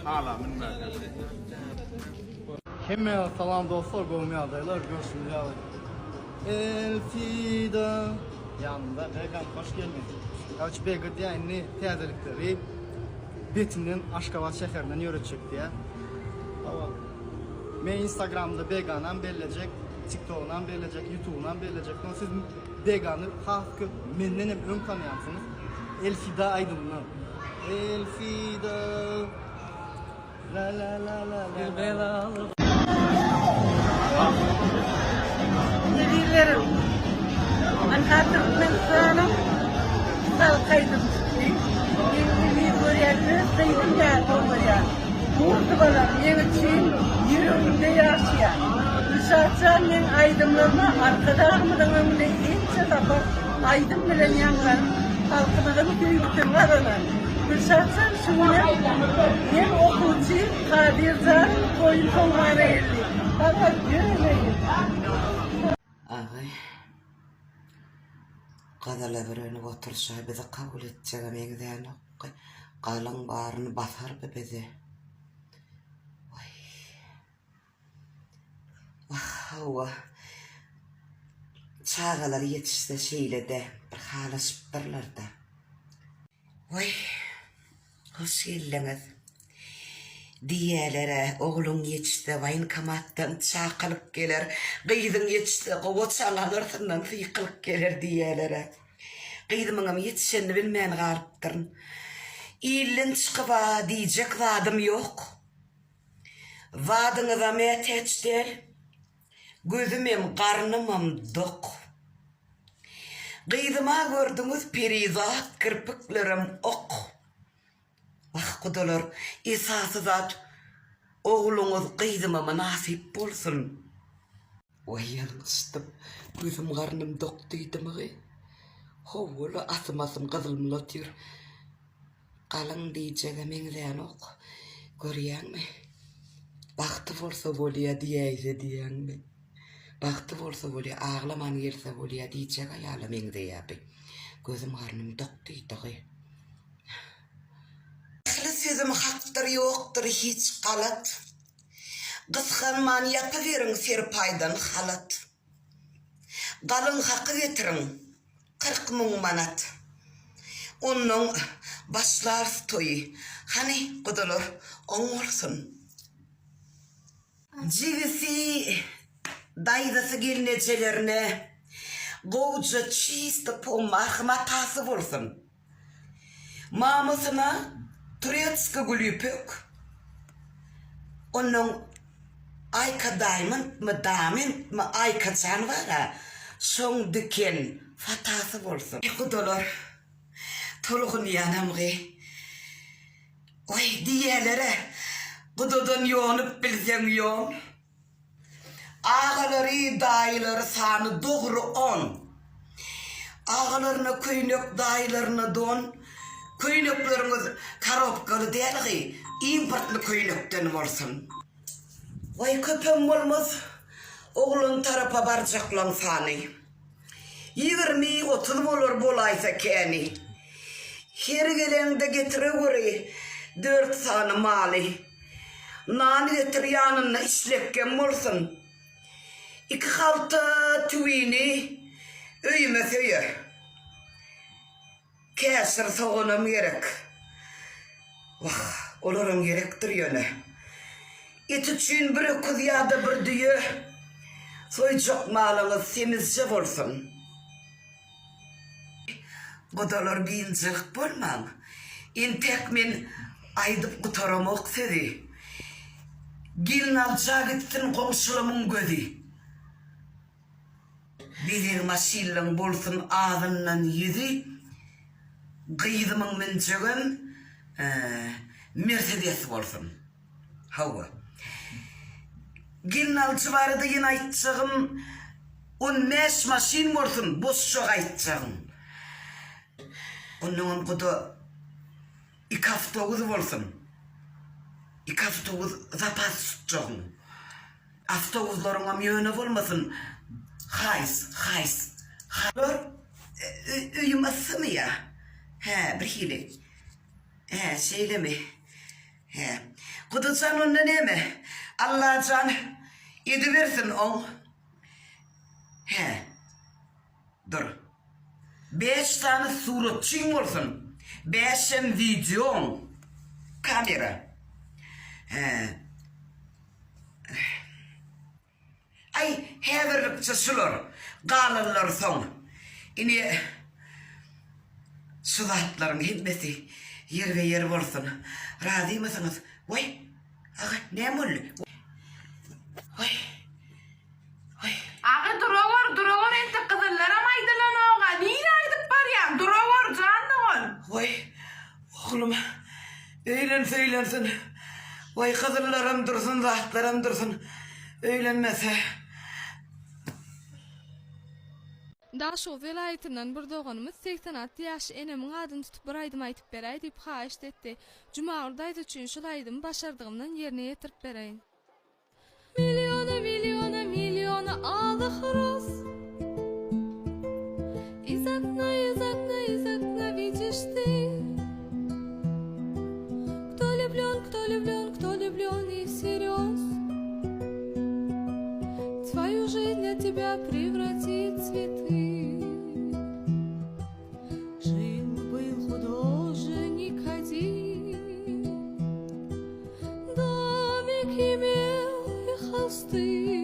Hala min merkezde. Kime salam dostlar, qovmiya adaylar, görüşürüz. Elfida yanında Began hoş geldin. Avcı Began yani təzəlikləri betinden Aşqabad şəhərindən yürütecek diye. Ben Instagram'da Began'dan belirleyecek, TikTok'dan belirleyecek, YouTube'dan belirleyecek. Siz Began'ı halkı menden hep ön tanıyansınız. Elfida Aydın'dan. Elfida la la la la la belalı. Nevilerim, anlatırım sana, salkaydım. Yeni görevli saydım ya olmaya. Mutlu bana, yeniçin, yüreğimde yaşayan. Dışarıdan ben aydınlarına, arkadaşımdan önüne ince tapar, aydın bilen yanlar, halkımızın büyüktüm aralar. Dışarıdan şuna, hem okucu, kadirden, koyun kolmağına geldi. Fakat görmeyin. Ağay, qadala birini otursa bizi kabul edeceğim eğden qalan barını basar bizi. Vay. Vah, çağalar yetişse şeyle de bir hala süperlerde. Vay, hoş geldiniz. Diyelere oğlun yetişti vayın kamattan çağılıp gelir, qıydın yetişti qovut çalanırtından fıyqılıp gelir diyelere. Qıydımınım yetişenini bilmeyen qarıptırın. İllin çıkıva diyecek vadım yok. Vadını da meteç del, gözümüm karnımım dok. Qıydıma gördünüz perizat kırpıklarım ok. Vah kudalar, esası zat, oğlunuz qıydımama nasip bolsun. Vay yanılıştım, gözüm karnım dok deydimi gı. Hovulu asım qızılmılatıyor. Qalın diyeceğim eğden ok. Görüyen mi? Baktı olsa bolya diyeyse diyen mi? Baktı olsa bolya ağlaman gelse bolya diyecek ayalım eğde yapı. Gözüm karnım dok deydi gı. Sözüm haktır yoktur hiç kalat. Kıskanman yapıverin serpaydan halat. Kalın hakkı getirin 40 bin manat. Onun başlar toyu. Hani kudular on olsun. Civisi dayıdası gelinecelerine koca çiğiste pomah matası olsun. Mamasına Турецкий гулюпек, onun ayka diamond mı ayka can var ha, son diken fatası olsun. Kudular, toluğun yanım gı. Oy diyelere, kududan yoğunup bilsen yoğun. Ağaları, dayıları sanı doğru 10. Ağalarına köynök, dayılarına don. Köynökleriniz karopkalı değil ki, importlu köynökten olsun. Vay köpem olmaz, oğlun tarafa barcaklan sani. 20-30 olur bolaysa keni. Her gelende getire göre 4 sanı mali. Nani getir yanına işlekken olsun. 2 halta tüvini öyüme söyer. Kesir soğunum gerek. Vah, olurum gerektir yöne. İt için bir öküz ya da bir düğü. Soyacak malınız semizce olsun. Godalar biyincik bulmam. İntek min aydıp kutaramak sedi. Gilin alca gitsin komşulumun gözü. Bizim maşillen bolsun ağzından yüzü. Gıydımın mincigin Mercedes olsun. Hava. Gilin alcı vardı yine aytacağım. 15 maşin olsun. Boş çok aytacağım. Onun kudu 2 hafta olsun. 2 hafta zapas tutacağım. Hafta uzlarına miyöne olmasın. Hays. Uyuması mı ya? He, bir hile. He, şeyle mi? He. Kudu canın ne mi? Allah can ediversin on. He. Dur. 5 tane suratçın olsun. 5'im videom. Kamera. He. Ay, heverlikçe şular. Galırlar son. İni sudatların hizmeti yer ve yer olsun. Razı mısınız? Vay. Ağa, ne mul? Vay. Ağa durovor ente kızıllara maydılan oğa. Neyin aydık var ya? Durovor canlı ol. Vay. Oğlum. Söylensin. Vay kızıllarım dursun, zahtlarım dursun. Öğlenmese. Daşo velayetinden bir doğanımız 86 yaş enemin adını tutup bir aydım aytıp beray deyip haişt etti. Cuma ordaydı üçün şul aydım başardığımdan yerine yetirip berayin. Milyona ağlı hıroz. Iz okna widzisz ty. Кто влюблен и всерьез. Твою жизнь для тебя превратит цветы. Жил-был художник один, домик имел и холсты.